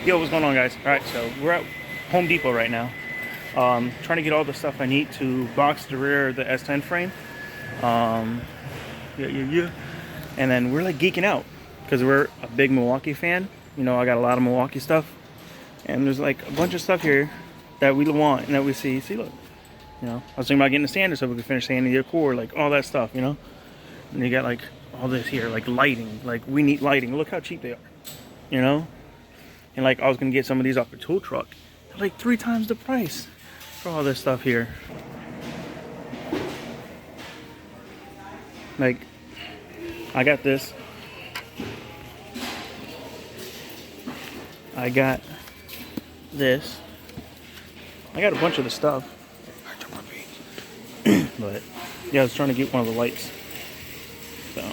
Yo, what's going on, guys? All right, so we're at Home Depot right now, trying to get all the stuff I need to box the rear of the S10 frame. Yeah. And then we're like geeking out because we're a big Milwaukee fan. You know, I got a lot of Milwaukee stuff, and there's like a bunch of stuff here that we want and that we see. See, look, you know, I was thinking about getting a sander so we can finish sanding the core, like all that stuff, you know. And you got like all this here, like lighting. Like we need lighting. Look how cheap they are, you know. And like I was gonna get some of these off the tool truck. They're like 3 times the price for all this stuff here. Like I got this. I got this. I got a bunch of the stuff. But yeah, I was trying to get one of the lights. So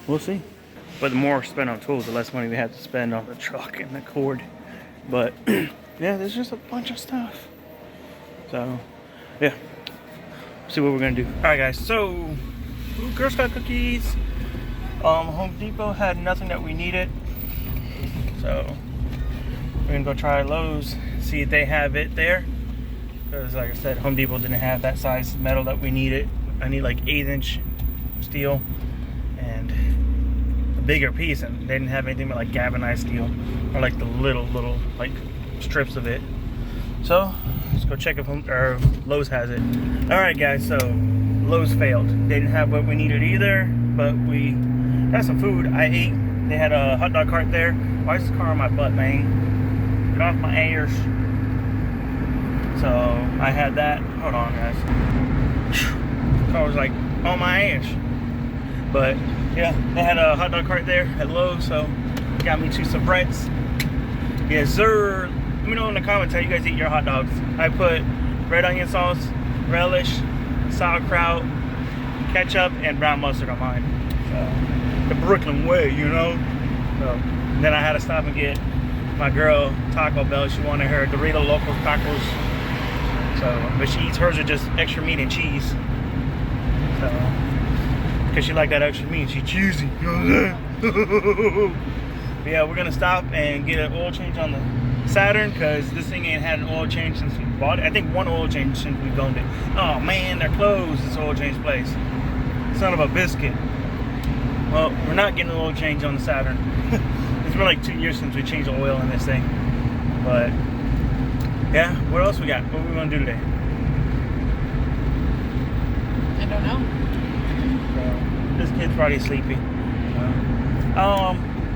we'll see. But the more we spend on tools, the less money we have to spend on the truck and the cord. But yeah, there's just a bunch of stuff. So yeah, see what we're gonna do. All right, guys. So Girl Scout cookies. Home Depot had nothing that we needed, so we're gonna go try Lowe's, see if they have it there. Because like I said, Home Depot didn't have that size metal that we needed. I need like 1/8" steel and a bigger piece, and they didn't have anything but like galvanized steel or like the little like strips of it. So let's go check if Lowe's has it. All right, guys. So Lowe's failed. They didn't have what we needed either, but we got some food. I ate. They had a hot dog cart there. Why is this car on my butt, man? Get off my ears. So I had that. Hold on, guys. The car was like on my ass. But yeah, they had a hot dog cart there at Lowe's, so got me 2 soubrets. Yes, sir. Let me know in the comments how you guys eat your hot dogs. I put red onion sauce, relish, sauerkraut, ketchup, and brown mustard on mine. So, the Brooklyn way, you know. So, and then I had to stop and get my girl Taco Bell. She wanted her Dorito Locos tacos. So, but she eats hers with just extra meat and cheese. So, because she liked that extra meat, she cheesy. But yeah, we're gonna stop and get an oil change on the Saturn because this thing ain't had an oil change since we bought it. I think 1 oil change since we owned it. Oh man, they're closed, this oil change place. Son of a biscuit. Well, we're not getting an oil change on the Saturn. It's been like 2 years since we changed the oil in this thing. But yeah, what else we got? What are we gonna do today? I don't know. So, this kid's probably sleepy. I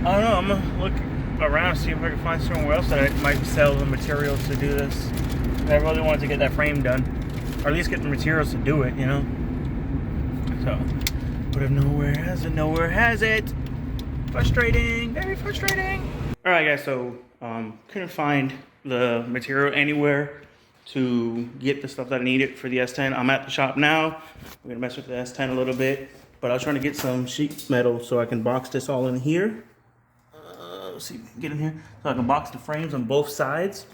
don't know. I'm gonna look around, see if I can find somewhere else that I might sell the materials to do this. I really wanted to get that frame done, or at least get the materials to do it, you know. So, but if nowhere has it. Frustrating, very frustrating. All right, guys. So, couldn't find the material anywhere to get the stuff that I needed for the S10. I'm at the shop now. We're gonna mess with the S10 a little bit, but I was trying to get some sheet metal so I can box this all in here. Let's see if we can get in here. So I can box the frames on both sides.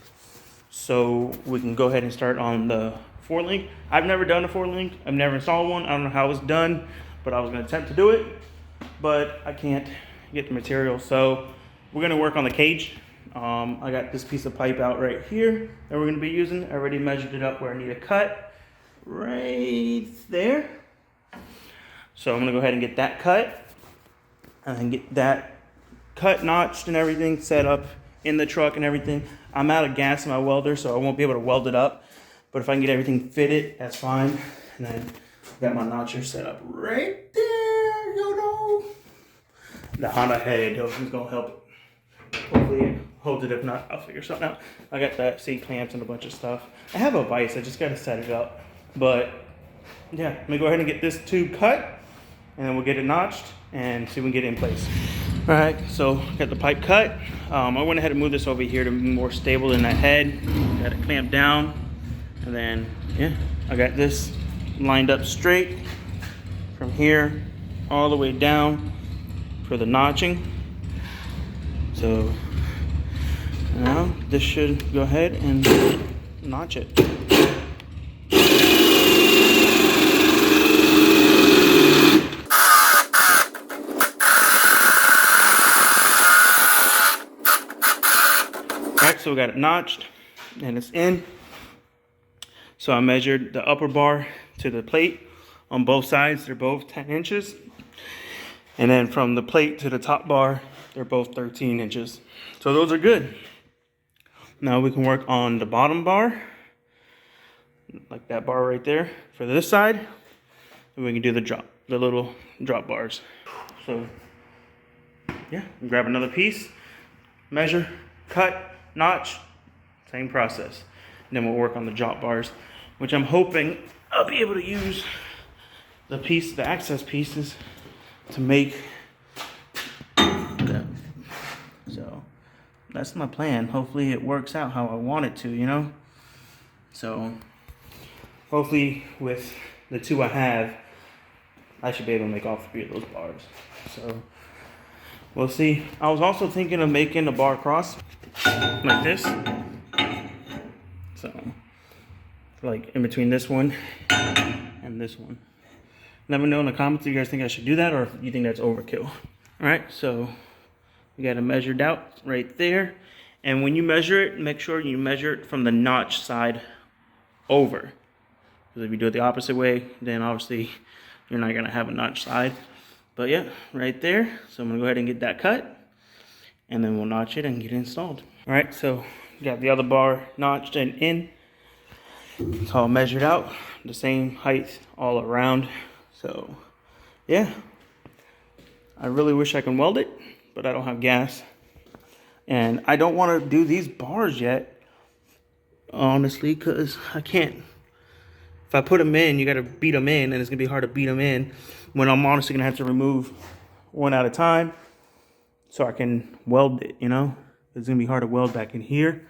So we can go ahead and start on the 4-link. I've never done a 4-link. I've never installed one. I don't know how it's done, but I was gonna attempt to do it, but I can't get the material. So we're gonna work on the cage. I got this piece of pipe out right here that we're gonna be using. I already measured it up where I need a cut right there. So I'm gonna go ahead and get that cut and get that cut, notched and everything set up in the truck and everything. I'm out of gas in my welder, so I won't be able to weld it up. But if I can get everything fitted, that's fine. And then got my notcher set up right there, you know. The Honda head is gonna help it. Hopefully it holds it. If not, I'll figure something out. I got the C clamps and a bunch of stuff. I have a vise, I just gotta set it up. But yeah, let me go ahead and get this tube cut, and then we'll get it notched and see if we can get it in place. All right, so got the pipe cut. I went ahead and moved this over here to be more stable in that head. Got it clamped down, and then yeah, I got this lined up straight from here all the way down for the notching. So now this should go ahead and notch it. right, so we got it notched and it's in. So I measured the upper bar to the plate on both sides. They're both 10 inches. And then from the plate to the top bar, they're both 13 inches. So those are good. Now we can work on the bottom bar, like that bar right there for this side. And we can do the little drop bars. So yeah, grab another piece, measure, cut, notch, same process. And then we'll work on the drop bars, which I'm hoping I'll be able to use the access pieces to make that. So that's my plan. Hopefully it works out how I want it to, you know? So hopefully with the two I have, I should be able to make all 3 of those bars. So we'll see. I was also thinking of making a bar cross like this. So like in between this one and this one. Let me know in the comments if you guys think I should do that or if you think that's overkill. All right, so we got it measured out right there. And when you measure it, make sure you measure it from the notch side over. Because if you do it the opposite way, then obviously you're not gonna have a notch side. But yeah, right there. So I'm gonna go ahead and get that cut and then we'll notch it and get it installed. All right, so got the other bar notched and in. It's all measured out, the same height all around. So yeah, I really wish I can weld it, but I don't have gas. And I don't want to do these bars yet, honestly, because I can't. If I put them in, you got to beat them in, and it's going to be hard to beat them in when I'm honestly going to have to remove one at a time so I can weld it, you know? It's going to be hard to weld back in here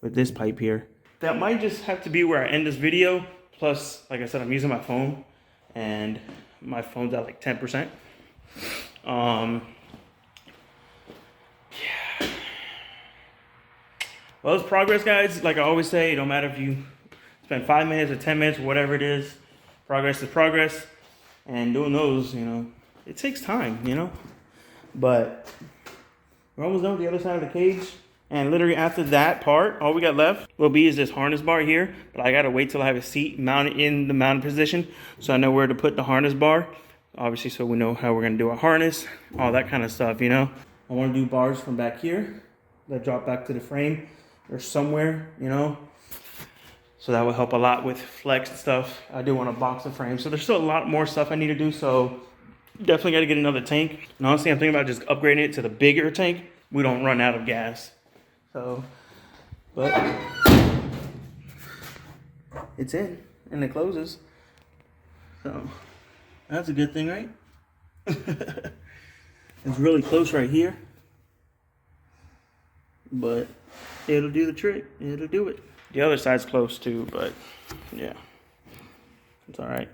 with this pipe here. That might just have to be where I end this video. Plus, like I said, I'm using my phone, and my phone's at like 10%. Yeah. Well, it's progress, guys. Like I always say, it don't matter if you spend 5 minutes or 10 minutes, whatever it is. Progress is progress. And doing those, you know, it takes time, you know. But we're almost done with the other side of the cage. And literally after that part, all we got left will be is this harness bar here. But I got to wait till I have a seat mounted in the mounted position so I know where to put the harness bar. Obviously, so we know how we're going to do a harness, all that kind of stuff, you know. I want to do bars from back here that drop back to the frame or somewhere, you know. So that will help a lot with flex and stuff. I do want to box the frame. So there's still a lot more stuff I need to do. So definitely got to get another tank. And honestly, I'm thinking about just upgrading it to the bigger tank. We don't run out of gas. So, but it's in and it closes. So that's a good thing, right? It's really close right here. But it'll do the trick. It'll do it. The other side's close too, but yeah, it's all right.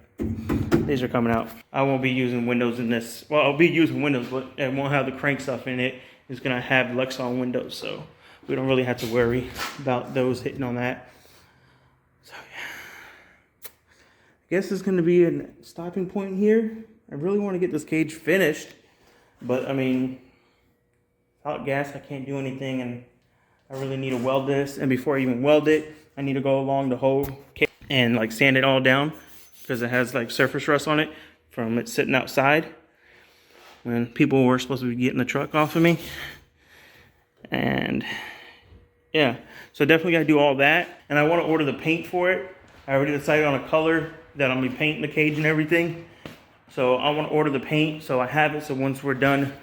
These are coming out. I won't be using windows in this. Well, I'll be using windows, but it won't have the crank stuff in it. It's gonna have Lexan windows, so we don't really have to worry about those hitting on that. So yeah, I guess it's gonna be a stopping point here. I really want to get this cage finished, but I mean, without gas, I can't do anything, and I really need to weld this. And before I even weld it, I need to go along the whole cage and like sand it all down because it has like surface rust on it from it sitting outside when people were supposed to be getting the truck off of me. And yeah, so definitely got to do all that. And I want to order the paint for it. I already decided on a color that I'm going to be painting the cage and everything. So I want to order the paint so I have it. So once we're done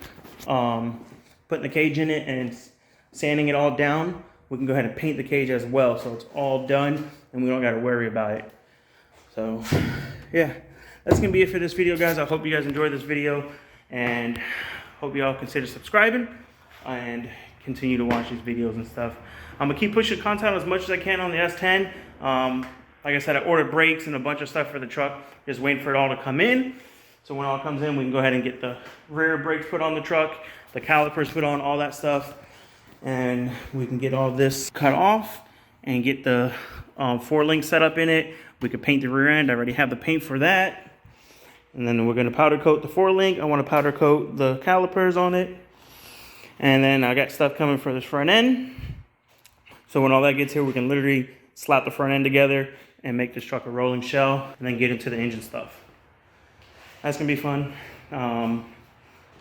putting the cage in it and sanding it all down, we can go ahead and paint the cage as well. So it's all done and we don't got to worry about it. So yeah, that's going to be it for this video, guys. I hope you guys enjoyed this video and hope y'all consider subscribing and continue to watch these videos and stuff. I'm going to keep pushing content as much as I can on the S10. Like I said, I ordered brakes and a bunch of stuff for the truck. Just waiting for it all to come in. So when it all comes in, we can go ahead and get the rear brakes put on the truck, the calipers put on, all that stuff. And we can get all this cut off and get the 4-link set up in it. We could paint the rear end. I already have the paint for that. And then we're going to powder coat the 4-link. I want to powder coat the calipers on it. And then I got stuff coming for this front end. So when all that gets here, we can literally slap the front end together and make this truck a rolling shell and then get into the engine stuff. That's gonna be fun.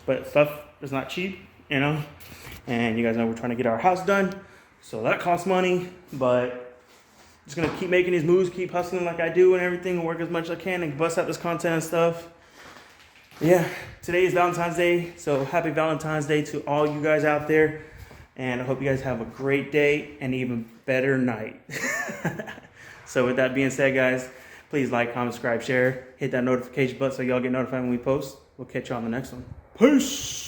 But stuff is not cheap, you know? And you guys know we're trying to get our house done. So that costs money, but just gonna keep making these moves, keep hustling like I do and everything, and work as much as I can and bust out this content and stuff. Yeah, today is Valentine's Day, so happy Valentine's Day to all you guys out there. And I hope you guys have a great day and even better night. So with that being said, guys, please like, comment, subscribe, share, hit that notification button so y'all get notified when we post. We'll catch you on the next one. Peace!